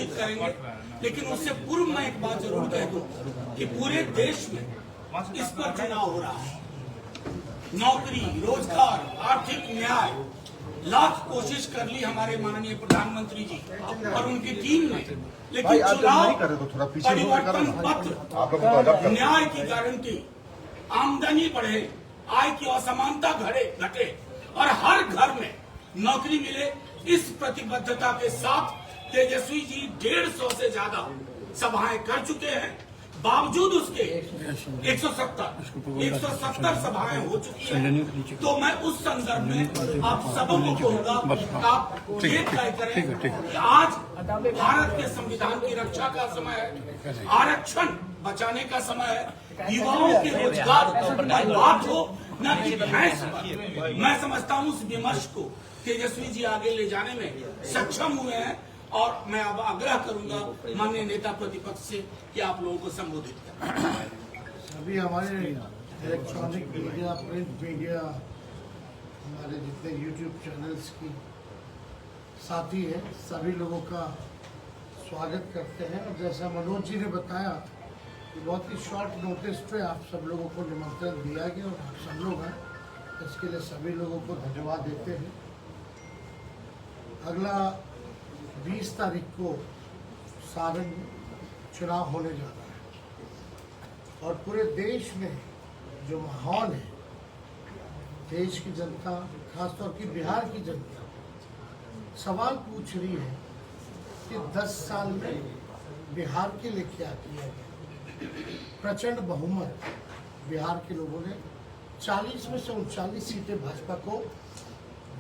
करेंगे। लेकिन उससे पूर्व मैं एक बात जरूर कह दूं कि पूरे देश में इस पर चुनाव हो रहा है। नौकरी, रोजगार, आर्थिक न्याय, लाख कोशिश कर ली हमारे माननीय प्रधानमंत्री जी और उनकी टीम ने, लेकिन चुनाव, परिवर्तन पत्र, न्याय की गारंटी, आमदनी बढ़े, आय की असमानता घटे और हर घर में नौकरी मिले, इस प्रतिबद्धता के साथ तेजस्वी जी 150 से ज्यादा सभाएं कर चुके हैं। बावजूद उसके 170 सभाएं हो चुकी हैं। तो मैं उस संदर्भ में आप सबों को कहूंगा, आप ये तय करें कि आज भारत के संविधान की रक्षा का समय है, आरक्षण बचाने का समय है, युवाओं के रोजगार पर बात हो न कि भैंस पर। मैं समझता हूं उस विमर्श को तेजस्वी जी आगे ले जाने में सक्षम हुए हैं और मैं अब आग्रह करूंगा माननीय नेता प्रतिपक्ष से कि आप लोगों को संबोधित करें। अभी हमारे इलेक्ट्रॉनिक मीडिया, प्रिंट मीडिया, हमारे जितने यूट्यूब चैनल्स की साथी हैं, सभी लोगों का स्वागत करते हैं। और जैसा मनोज जी ने बताया कि बहुत ही शॉर्ट नोटिस पे आप सब लोगों को निमंत्रण दिया गया और आप सब लोग हैं, इसके लिए सभी लोगों को धन्यवाद देते हैं। अगला 20 तारीख को सारण चुनाव होने जा रहा है और पूरे देश में जो माहौल है, देश की जनता, खासतौर की बिहार की जनता सवाल पूछ रही है कि 10 साल में बिहार के लिए क्या किया गया। प्रचंड बहुमत बिहार के लोगों ने 40 में से 39 सीटें भाजपा को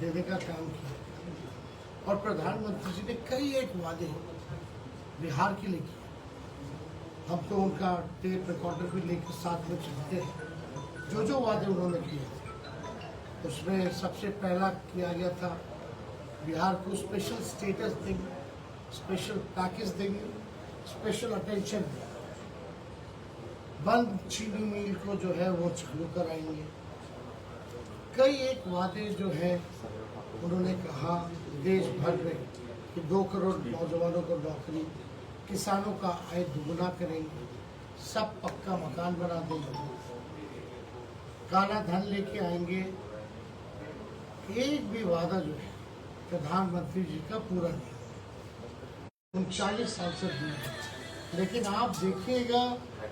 देने का काम किया और प्रधानमंत्री जी ने कई एक वादे बिहार के लिए किए। हम तो उनका टेप रिकॉर्डर भी लेकर साथ में चलते हैं। जो वादे उन्होंने किए उसमें सबसे पहला किया गया था बिहार को स्पेशल स्टेटस देंगे, स्पेशल पैकेज देंगे, स्पेशल अटेंशन देंगे, बंद चीनी मिल को जो है वो चालू कराएंगे। कई एक वादे जो है उन्होंने कहा देश भर में कि 2 करोड़ नौजवानों को नौकरी, किसानों का आय दुगुना करेंगे, सब पक्का मकान बना देंगे, काला धन लेके आएंगे। एक भी वादा जो है प्रधानमंत्री जी का पूरा नहीं। 39 सांसद दिए, लेकिन आप देखिएगा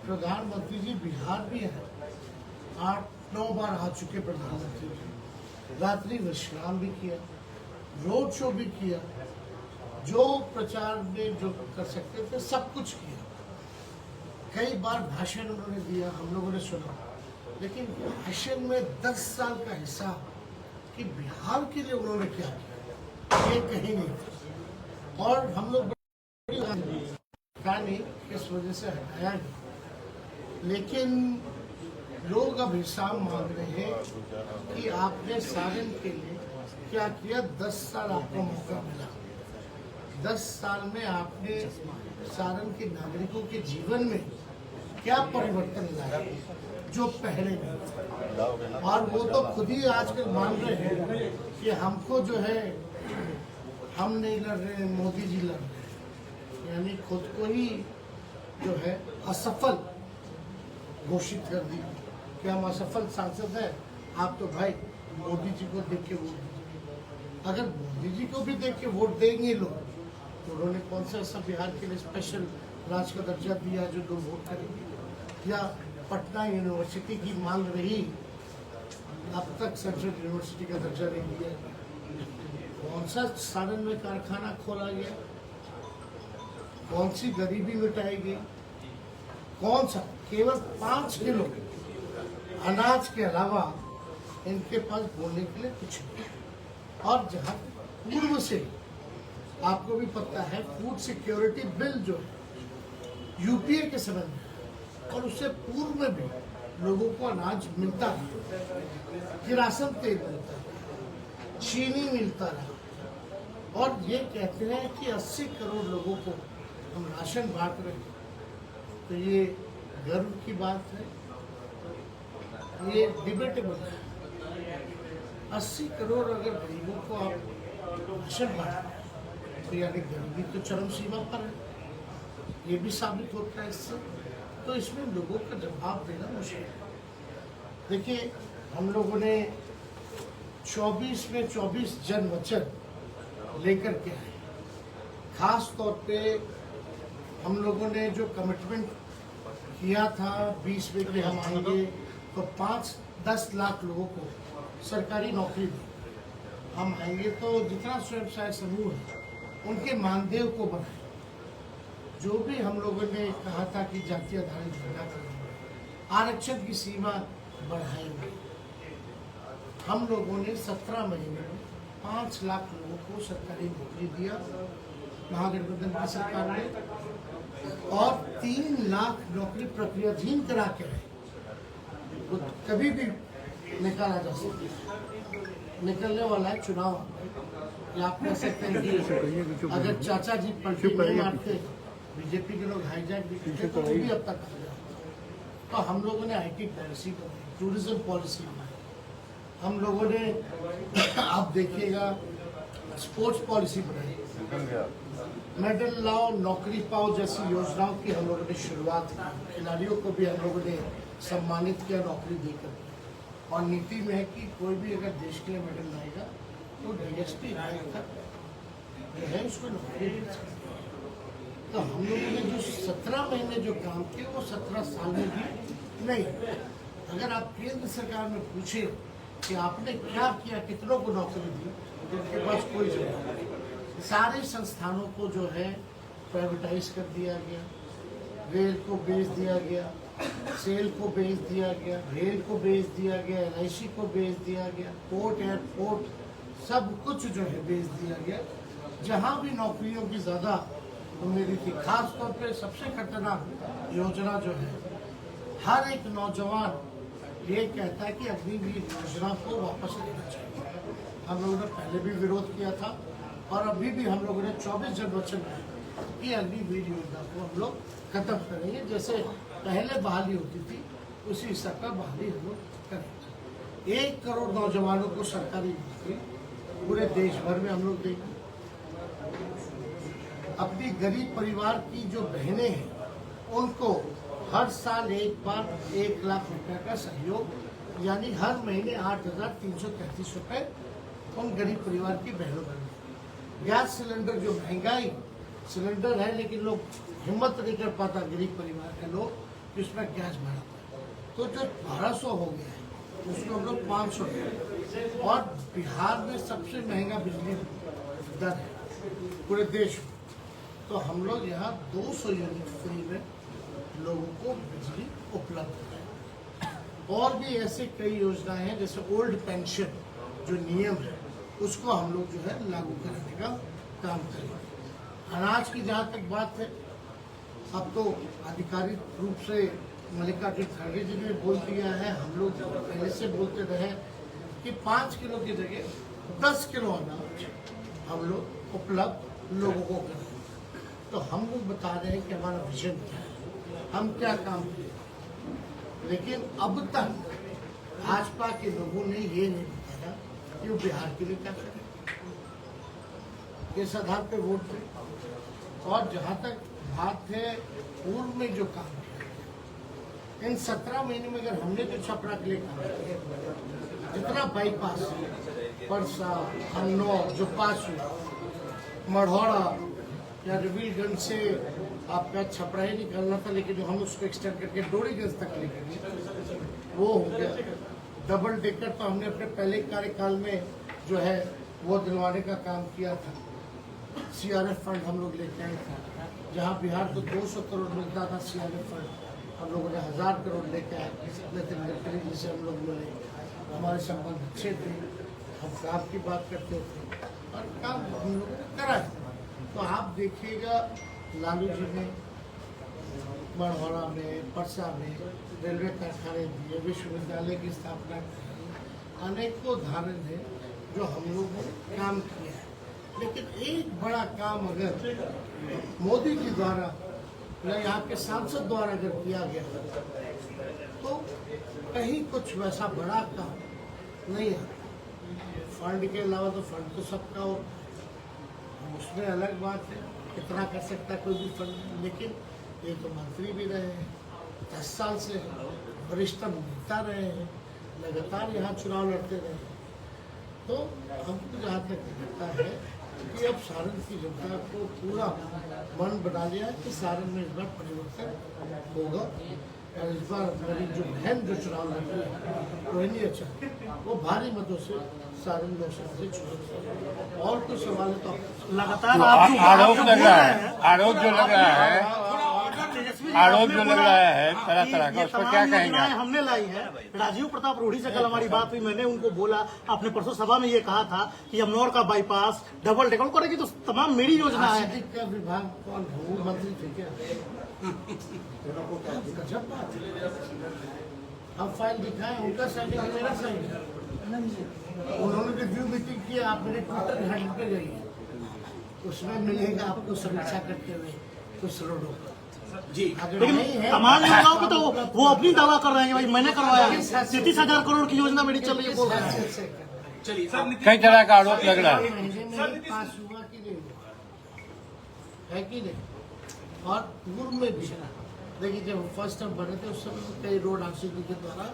प्रधानमंत्री जी बिहार भी है, 8-9 बार आ चुके प्रधानमंत्री जी, रात्रि विश्राम भी किया, रोड शो भी किया, जो प्रचार में जो कर सकते थे सब कुछ किया। कई बार भाषण उन्होंने दिया, हम लोगों ने सुना, लेकिन भाषण में 10 साल का हिस्सा कि बिहार के लिए उन्होंने क्या किया ये कहीं नहीं। और हम लोग नहीं इस वजह से हटाया गया, लेकिन लोग अब हिसाब मांग रहे हैं कि आपने सारण के लिए क्या किया। 10 साल आपको मौका मिला, 10 साल में आपने सारण के नागरिकों के जीवन में क्या परिवर्तन लाया जो पहले नहीं। और वो तो खुद ही आजकल मान रहे हैं कि हमको जो है, हम नहीं लड़ रहे, मोदी जी लड़ रहे हैं, यानी खुद को ही जो है असफल घोषित कर दी कि हम असफल सांसद हैं। आप तो भाई मोदी जी को देख के वोट दीजिए। अगर मोदी जी को भी देख के वोट देंगे लोग, तो उन्होंने कौन सा ऐसा बिहार के लिए स्पेशल राज्य का दर्जा दिया जो लोग वोट करेंगे। या पटना यूनिवर्सिटी की मांग रही, अब तक सेंट्रल यूनिवर्सिटी का दर्जा नहीं दिया। कौन सा सारण में कारखाना खोला गया, कौन सी गरीबी मिटाई गई, कौन सा, केवल 5 किलो अनाज के अलावा इनके पास बोलने के लिए कुछ नहीं। और जहाँ पूर्व से आपको भी पता है, फूड सिक्योरिटी बिल जो है यूपीए के समय में, और उससे पूर्व में भी लोगों को अनाज मिलता रहा, किरासन तेल मिलता रहा, चीनी मिलता रहा। और ये कहते हैं कि 80 करोड़ लोगों को हम राशन बांट रहे हैं, तो ये गर्व की बात है, ये डिबेटेबल है। 80 करोड़ अगर गरीबों को आप राशन बांट, तो यानी गरीबी तो चरम सीमा पर है, ये भी साबित होता है इससे। तो इसमें लोगों का जवाब देना मुश्किल है। देखिए, हम लोगों ने 24 में 24 जन वचन लेकर के आए। खास तौर पे हम लोगों ने जो कमिटमेंट किया था 20 में कि हम आएंगे तो 5-10 लाख लोगों को सरकारी नौकरी दी। हम आएंगे तो जितना स्वयं सहायता समूह है उनके मानदेय को बढ़ाएं। जो भी हम लोगों ने कहा था कि जाति आधारित धंधा करेंगे, आरक्षण की सीमा बढ़ाएंगे। हम लोगों ने 17 महीने में 5 लाख लोगों को सरकारी नौकरी दिया महागठबंधन की सरकार ने, और 3 लाख नौकरी प्रक्रियाधीन करा के रहे। तो कभी भी निकाला जा सकता है, निकलने वाला है चुनाव। या आप कह सकते हैं कि अगर चाचा जी पलटी नहीं मारते, बीजेपी के लोग हाईजैक भी करते तो वो भी अब तक आ जाए। तो हम लोगों ने IT पॉलिसी बनाई, टूरिज्म पॉलिसी बनाई, हम लोगों ने आप देखिएगा स्पोर्ट्स पॉलिसी बनाई, मेडल लाओ नौकरी पाओ जैसी योजनाओं की हम लोगों ने शुरुआत की। खिलाड़ियों को भी हम लोगों ने सम्मानित किया नौकरी देकर। और नीति में है कि कोई भी अगर देश के लिए मेडल लाएगा तो DSP जो है उसको नौकरी मिल सकती है। तो हम लोगों ने जो 17 महीने जो काम किए वो 17 साल में भी नहीं। अगर आप केंद्र सरकार में पूछे कि आपने क्या किया, कितनों को नौकरी दी, तो उनके पास कोई जवाब नहीं। सारे संस्थानों को जो है प्राइवेटाइज कर दिया गया, रेल को बेच दिया गया, सेल को बेच दिया गया, रेल को बेच दिया गया, LIC को बेच दिया गया, पोर्ट एयरपोर्ट सब कुछ जो है बेच दिया गया। जहाँ भी नौकरियों की ज़्यादा उम्मीद थी, खास तौर पे सबसे खतरनाक योजना जो है, हर एक नौजवान ये कहता है कि अग्निवीर योजना को वापस लेना चाहिए। हम लोगों ने पहले भी विरोध किया था और अभी भी हम लोगों ने 24 जन वचन दिए कि अग्निवीर योजना को हम लोग खत्म करेंगे। जैसे पहले बहाली होती थी उसी हिसाब का बहाली हम लोग करेंगे। 1 करोड़ नौजवानों को सरकारी नौकरी पूरे देश भर में हम लोग देंगे। अपनी गरीब परिवार की जो बहनें हैं उनको हर साल एक बार 1 लाख रुपए का सहयोग, यानी हर महीने 8,333 रुपए उन गरीब परिवार की बहनों को। गैस सिलेंडर जो महंगाई सिलेंडर है, लेकिन लोग हिम्मत नहीं कर पाता गरीब परिवार के लोग कि उसमें गैस बढ़ाता है, तो जो 1200 हो गया है उसको हम लोग 500 है। और बिहार में सबसे महंगा बिजली दर है पूरे देश में, तो हम लोग यहाँ 200 यूनिट फ्री में लोगों को बिजली उपलब्ध है। और भी ऐसे कई योजनाएं हैं, जैसे ओल्ड पेंशन जो नियम है उसको हम लोग जो है लागू कराने का काम करेंगे। अनाज की जहाँ तक बात है, अब तो आधिकारिक रूप से मल्लिकार्जुन खड़गे जी ने बोल दिया है, हम लोग पहले से बोलते रहे कि 5 किलो की जगह 10 किलो अनाज हम लोग उपलब्ध लोगों को करें। तो हम लोग बता रहे हैं कि हमारा विजन क्या है, हम क्या काम करें। लेकिन अब तक भाजपा के लोगों ने ये नहीं बताया कि वो बिहार के लिए क्या करें, किस आधार पे वोट दें। और जहाँ तक बात है पूर्व में जो काम किया, इन 17 महीने में अगर हमने जो छपरा के लिए काम किया, जितना बाईपास परसा अन्नौर जो पास हुआ, मढ़ौरा या रविलगंज से आपका छपरा ही निकलना था, लेकिन जो हम उसको एक्सटेंड करके डोरीगंज तक लेकर गए वो हो गया। डबल डेकर तो हमने अपने पहले कार्यकाल में जो है वो दिलवाने का काम किया था। CRF फंड हम लोग लेके आए थे, जहाँ बिहार को 200 करोड़ मिलता था CRF फंड, हम लोगों ने 1000 करोड़ लेके आए। नितिन गडकरी जी से हम लोग मिले, हमारे संबंध अच्छे थे, हम काम की बात करते थे और काम हम लोगों ने करा है। तो आप देखिएगा लालू जी ने मढ़ौरा में, परसा में रेलवे कारखाने दिए, विश्वविद्यालय की स्थापना की, अनेकों उदाहरण है जो हम लोगों ने काम किया है। लेकिन एक बड़ा काम अगर मोदी जी द्वारा या यहाँ के सांसद द्वारा अगर किया गया तो कहीं कुछ वैसा बड़ा काम नहीं आता। फंड के अलावा तो फंड तो सबका होता है, उसमें अलग बात है, कितना कर सकता है कोई भी फंड, लेकिन ये तो मंत्री भी रहे हैं 10 साल से, वरिष्ठ नेता रहे हैं, लगातार यहाँ चुनाव लड़ते रहे हैं। तो हमको जहाँ तक लगता है कि अब सारण की जनता को पूरा मन बना लिया है कि सारण में इस बार परिवर्तन होगा। और इस बार मेरी जो बहन जो चुनाव लड़ रही है रोहिणी अच्छा, वो भारी मतों से सारण लोकसभा से चुनाव। और कुछ सवाल है तो लगातार आरोप लग रहा है, आरोप जो लग रहा है, आरोप जो लग रहा है तरह तरह का, उस पर क्या कहेंगे आप? हमने लाई है। राजीव प्रताप रूढ़ी से कल हमारी बात हुई, मैंने उनको बोला, आपने परसों सभा में ये कहा था कि अमनौर का बाईपास डबल डेकर करेगी, तो तमाम मेरी योजना है। आर्थिक का विभाग कौन है? वो मंत्री थे क्या? गजब बात है। अब फाइल दिखाए, उनका साइन है, मेरा साइन है। उन्होंने रिव्यू मीटिंग की, आप मेरे ट्विटर हैंडल पे जाइए, उसमें मिलेगा आपको समीक्षा करते हुए कुछ रोडों पर। जी, अगर नहीं है तमाम योजनाओं पे तो वो अपनी दावा कर रहे हैं, भाई मैंने करवाया है। 33,000 करोड़ की योजना मेरी चल रही है, बोल रहे हैं। चलिए कई तरह का आरोप लग रहा है। महीने में पास हुआ कि नहीं हुआ है कि नहीं? और पूर्व में भी देखिए, जब फर्स्ट टाइम बने थे उस समय कई रोड आरसीडी के द्वारा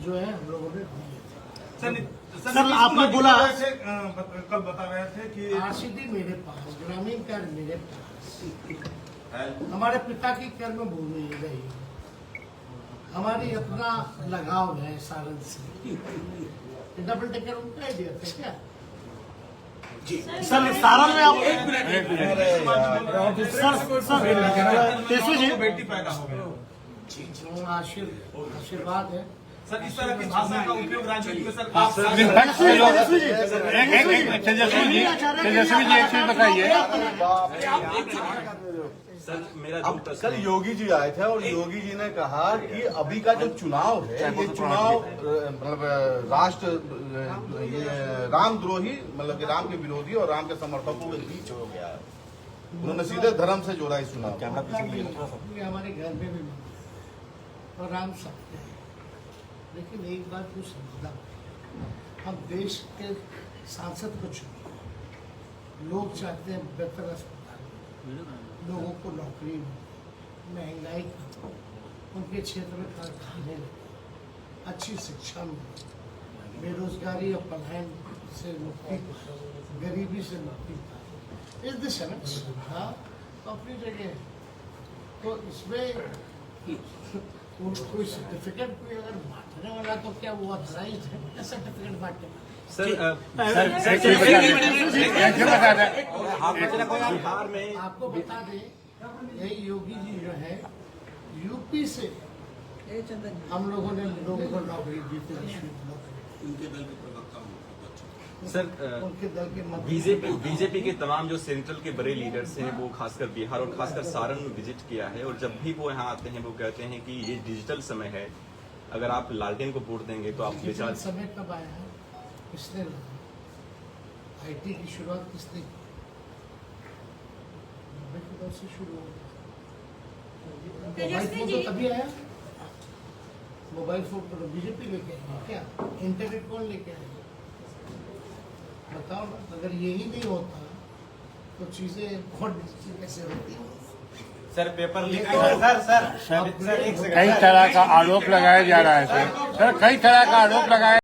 जो है हम लोगों ने दिए थे। सर आपने बोला कल बता रहे थे कि आरसीडी मेरे पास, ग्रामीण कार्ड मेरे पास, हमारे पिता की कर्म भूमि रही, हमारी अपना लगाव है सारण से। डबल डेकर उनका आइडिया था क्या? जी, सर सारण में आप एक मिनट सर तेजस्वी जी, बेटी पैदा हो गई। जो आशीर्वाद है। सर इस तरह की भाषा का उपयोग राजनीति में सर विपक्ष के लोग तेजस्वी जी, तेजस्वी जी एक चीज बताइए। सर मेरा अब कल योगी जी आए थे और योगी जी ने कहा कि अभी का जो चुनाव है ये चुनाव मतलब राष्ट्र ये रामद्रोही मतलब कि राम के विरोधी और राम के समर्थकों के बीच हो गया है। उन्होंने सीधे धर्म से जोड़ा इस चुनाव। ये हमारे घर में भी मानते और राम सकते हैं, लेकिन एक बात को समझना, हम देश के सांसद को चुने, लोग चाहते हैं बेहतर अस्पताल, लोगों को नौकरी मिले, महंगाई कम, उनके क्षेत्र में कारखाने लगे, अच्छी शिक्षा मिले, बेरोजगारी और पलायन से मुक्ति पाए, गरीबी से मुक्ति पाए। इस दिशा में सुविधा तो अपनी जगह है। तो इसमें कोई सर्टिफिकेट कोई अगर बांटने वाला तो क्या वो ऑथराइज है क्या सर्टिफिकेट बांटने वाला? बिहार में आपको बता दें, यही योगी जी जो है यूपी से हम लोगों ने लोगों को नौकरी दी थी, उनके दल के प्रवक्ता हूँ। सर उनके दल के बीजेपी के तमाम जो सेंट्रल के बड़े लीडर्स हैं वो खासकर बिहार और खासकर सारण में विजिट किया है, और जब भी वो यहाँ आते हैं वो कहते हैं कि ये डिजिटल समय है, अगर आप लालटेन को वोट देंगे तो आप डिजिटल समय कब आया है? किसने आईटी की शुरुआत किसने की? मोबाइल के दौर से शुरू हो गया। मोबाइल फोन तो तभी आया, मोबाइल फोन तो बीजेपी लेके आई क्या? इंटरनेट कौन लेके आया? बताओ ना, अगर यही नहीं होता तो चीजें बहुत डिजिटल कैसे होती? सर पेपर लीक कई तरह का आरोप लगाया जा रहा है सर, कई तरह का आरोप लगाया